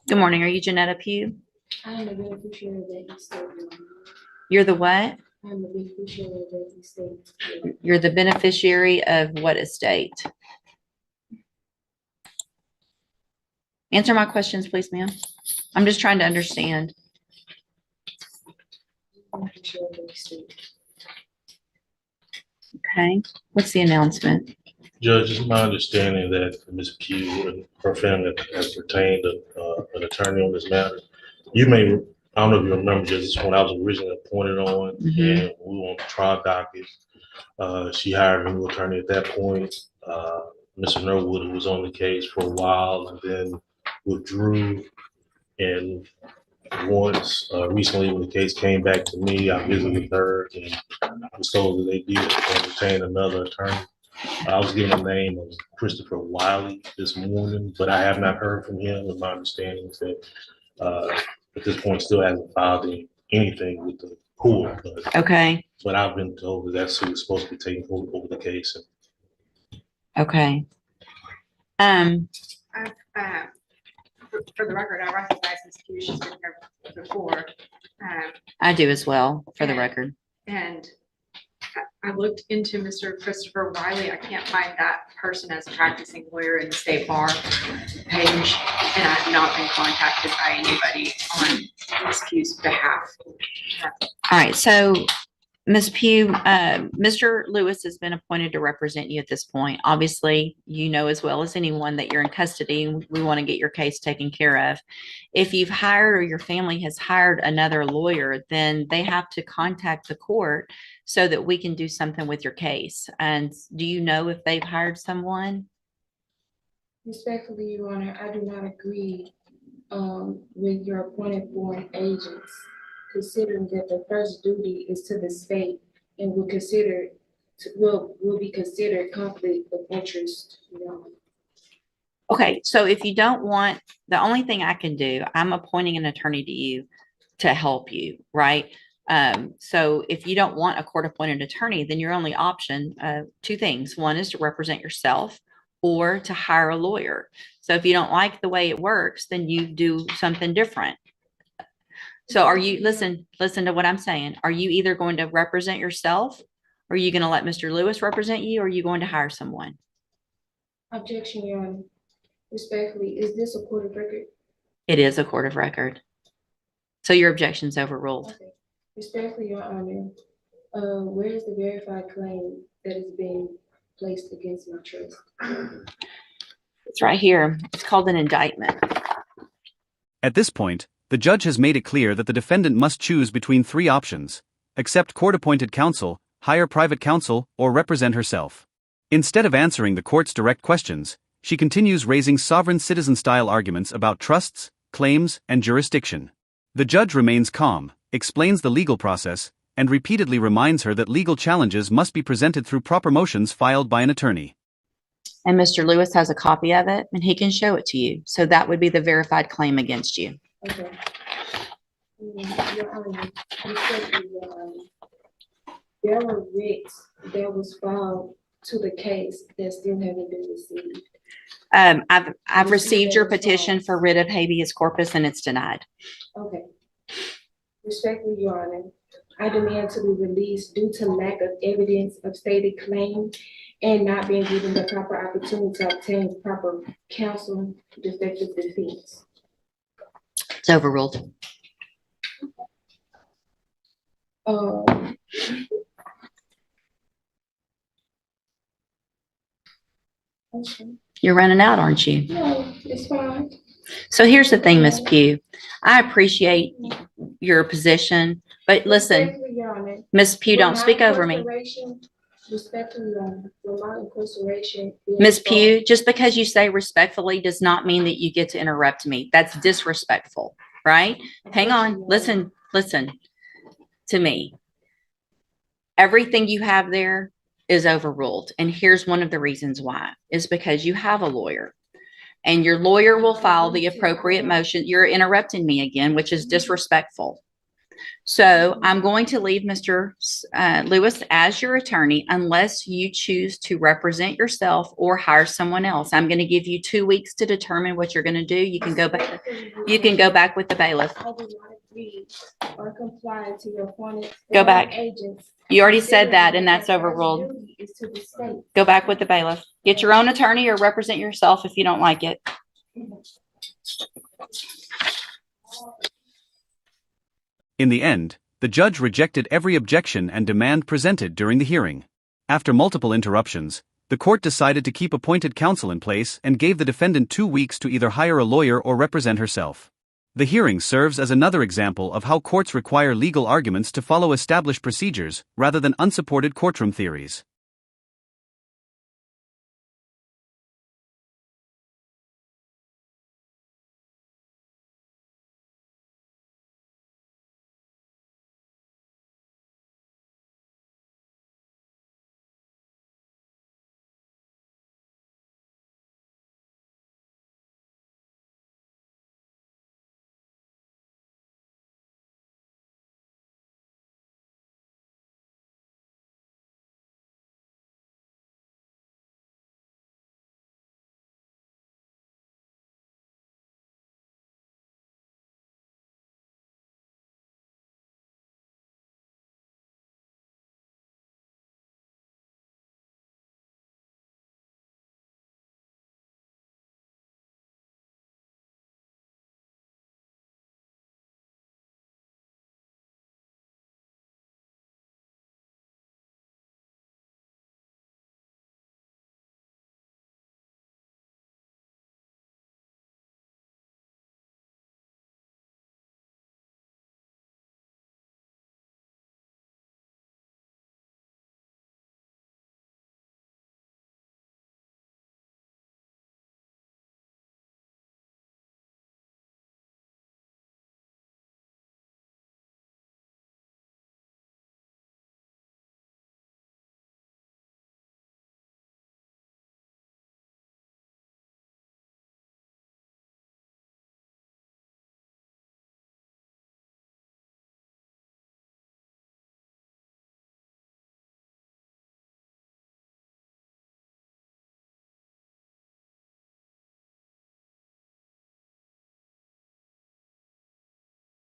Good morning. Are you Janetta Pugh? I am the beneficiary of that estate. You're the what? I am the beneficiary of that estate. You're the beneficiary of what estate? Answer my questions, please, ma'am. I'm just trying to understand. Beneficiary of that estate. Okay. What's the announcement? Judge, it's my understanding that Ms. Pugh and her family has retained an attorney on this matter. You may, I don't know if you remember, Judge, this one I was originally appointed on, and we were on the trial docket. She hired a new attorney at that point. Mr. Norwood, who was on the case for a while and then withdrew. And once, recently when the case came back to me, I visited her and was told that they did retain another attorney. I was given the name of Christopher Wiley this morning, but I have not heard from him. And my understanding is that at this point still hasn't filed anything with the court. Okay. But I've been told that that's who's supposed to be taking over the case. Okay. For the record, I recognize Ms. Pugh. She's been here before. I do as well, for the record. And I looked into Mr. Christopher Wiley. I can't find that person as a practicing lawyer in the state bar page, and I have not been contacted by anybody on Ms. Pugh's behalf. All right. So, Ms. Pugh, Mr. Lewis has been appointed to represent you at this point. Obviously, you know as well as anyone that you're in custody and we want to get your case taken care of. If you've hired or your family has hired another lawyer, then they have to contact the court so that we can do something with your case. And do you know if they've hired someone? Respectfully, Your Honor, I do not agree with your appointed foreign agents, considering that the first duty is to the state and will be considered conflict of interest. Your Honor. Okay, so if you don't want, the only thing I can do, I'm appointing an attorney to you to help you, right? So if you don't want a court-appointed attorney, then your only option, two things. One is to represent yourself or to hire a lawyer. So if you don't like the way it works, then you do something different. So are you, listen to what I'm saying. Are you either going to represent yourself? Or are you going to let Mr. Lewis represent you? Or are you going to hire someone? Objection, Your Honor. Respectfully, is this a court of record? It is a court of record. So your objection's overruled. Okay. Respectfully, Your Honor, where is the verified claim that is being placed against my trust? It's right here. It's called an indictment. At this point, the judge has made it clear that the defendant must choose between three options: accept court-appointed counsel, hire private counsel, or represent herself. Instead of answering the court's direct questions, she continues raising sovereign citizen-style arguments about trusts, claims, and jurisdiction. The judge remains calm, explains the legal process, and repeatedly reminds her that legal challenges must be presented through proper motions filed by an attorney. And Mr. Lewis has a copy of it, and he can show it to you. So that would be the verified claim against you. Okay. Your Honor, respectfully, Your Honor, there were writs that was filed to the case that still haven't been received. I've received your petition for writ of habeas corpus, and it's denied. Okay. Respectfully, Your Honor, I demand to be released due to lack of evidence of stated claim and not being given the proper opportunity to obtain proper counsel to effective defense. It's overruled. Okay. You're running out, aren't you? No, it's fine. So here's the thing, Ms. Pugh. I appreciate your position, but listen, Respectfully, Your Honor, Ms. Pugh, don't speak over me. Respectfully, Your Honor, for my incarceration. Ms. Pugh, just because you say respectfully does not mean that you get to interrupt me. That's disrespectful, right? Hang on. Listen to me. Everything you have there is overruled. And here's one of the reasons why, is because you have a lawyer. And your lawyer will file the appropriate motion. You're interrupting me again, which is disrespectful. So I'm going to leave Mr. Lewis as your attorney unless you choose to represent yourself or hire someone else. I'm going to give you 2 weeks to determine what you're going to do. You can go back. You can go back with the bailiff. I do not agree or comply to your appointed. Go back. Agents. You already said that, and that's overruled. Duty is to the state. Go back with the bailiff. Get your own attorney or represent yourself if you don't like it. In the end, the judge rejected every objection and demand presented during the hearing. After multiple interruptions, the court decided to keep appointed counsel in place and gave the defendant 2 weeks to either hire a lawyer or represent herself. The hearing serves as another example of how courts require legal arguments to follow established procedures rather than unsupported courtroom theories.